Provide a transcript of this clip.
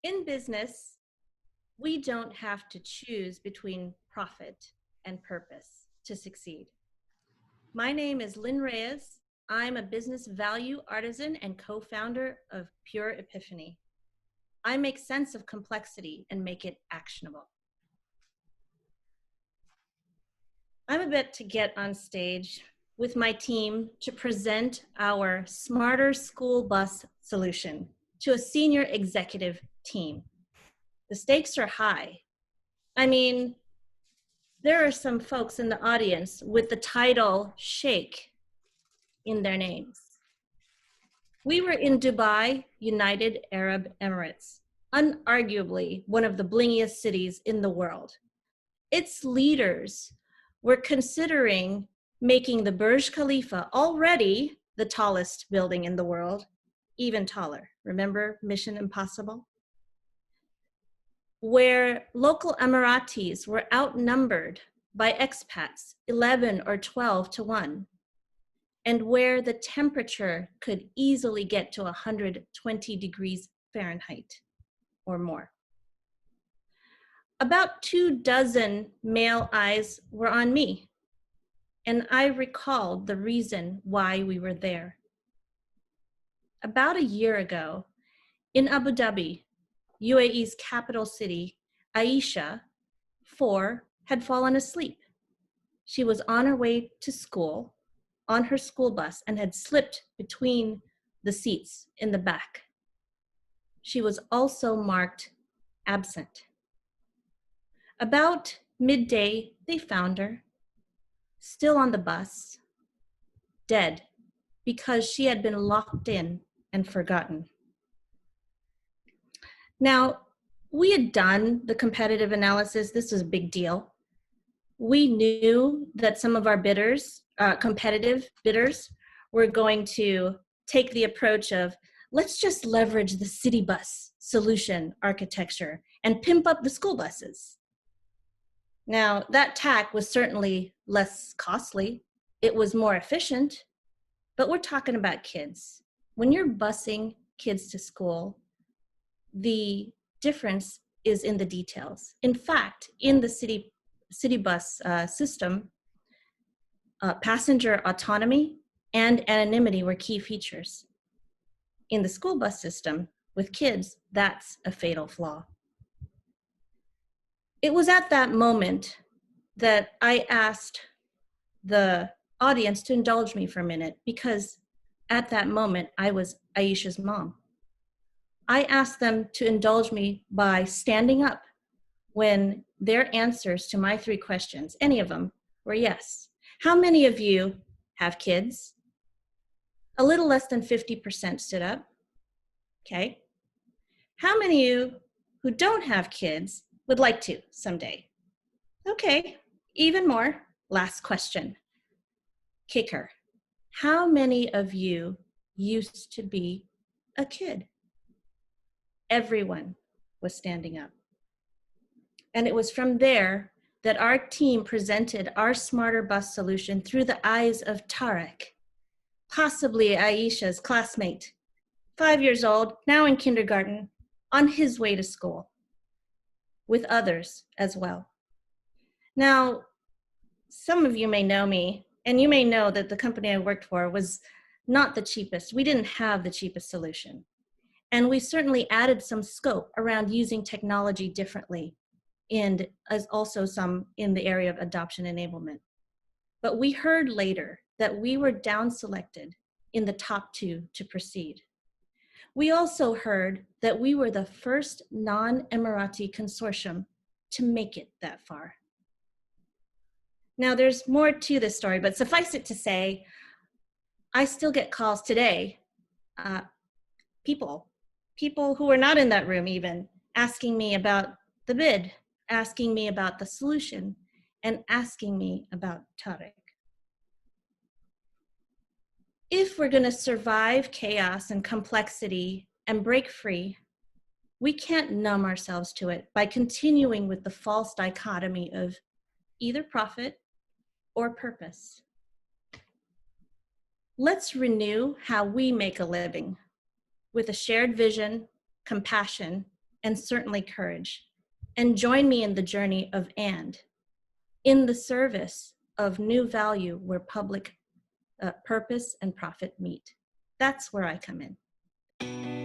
In business, we don't have to choose between profit and purpose to succeed. My name is Lynn Reyes. I'm a business value artisan and co-founder of Pure Epiphany. I make sense of complexity and make it actionable. I'm about to get on stage with my team to present our Smarter School Bus solution to a senior executive team. The stakes are high. I mean, there are some folks in the audience with the title Sheikh in their names. We were in Dubai, United Arab Emirates, unarguably one of the blingiest cities in the world. Its leaders were considering making the Burj Khalifa, already the tallest building in the world, even taller. Remember Mission Impossible? Where local Emiratis were outnumbered by expats 11 or 12 to 1, and where the temperature could easily get to 120 degrees Fahrenheit or more. About 24 male eyes were on me, and I recalled the reason why we were there. About a year ago, in Abu Dhabi, UAE's capital city, Aisha, 4, had fallen asleep. She was on her way to school on her school bus and had slipped between the seats in the back. She was also marked absent. About midday, they found her, still on the bus, dead, because she had been locked in and forgotten. Now, we had done the competitive analysis. This was a big deal. We knew that some of our bidders, competitive bidders, were going to take the approach of, let's just leverage the city bus solution architecture and pimp up the school buses. Now, that tack was certainly less costly. It was more efficient, but we're talking about kids. When you're busing kids to school, the difference is in the details. In fact, in the city bus system, passenger autonomy and anonymity were key features. In the school bus system, with kids, that's a fatal flaw. It was at that moment that I asked the audience to indulge me for a minute, because at that moment, I was Aisha's mom. I asked them to indulge me by standing up when their answers to my 3 questions, any of them, were yes. How many of you have kids? A little less than 50% stood up. Okay. How many of you who don't have kids would like to someday? Okay, even more. Last question. Kicker. How many of you used to be a kid? Everyone was standing up. And it was from there that our team presented our smarter bus solution through the eyes of Tarek, possibly Aisha's classmate, 5 years old, now in kindergarten, on his way to school, with others as well. Now, some of you may know me, and you may know that the company I worked for was not the cheapest. We didn't have the cheapest solution. And we certainly added some scope around using technology differently, and as also some in the area of adoption enablement. But we heard later that we were down selected in the top 2 to proceed. We also heard that we were the first non-Emirati consortium to make it that far. Now, there's more to this story, but suffice it to say, I still get calls today, people who are not in that room even, asking me about the bid, asking me about the solution, and asking me about Tarek. If we're going to survive chaos and complexity and break free, we can't numb ourselves to it by continuing with the false dichotomy of either profit or purpose. Let's renew how we make a living with a shared vision, compassion, and certainly courage. And join me in the journey of and, in the service of new value where public purpose and profit meet. That's where I come in.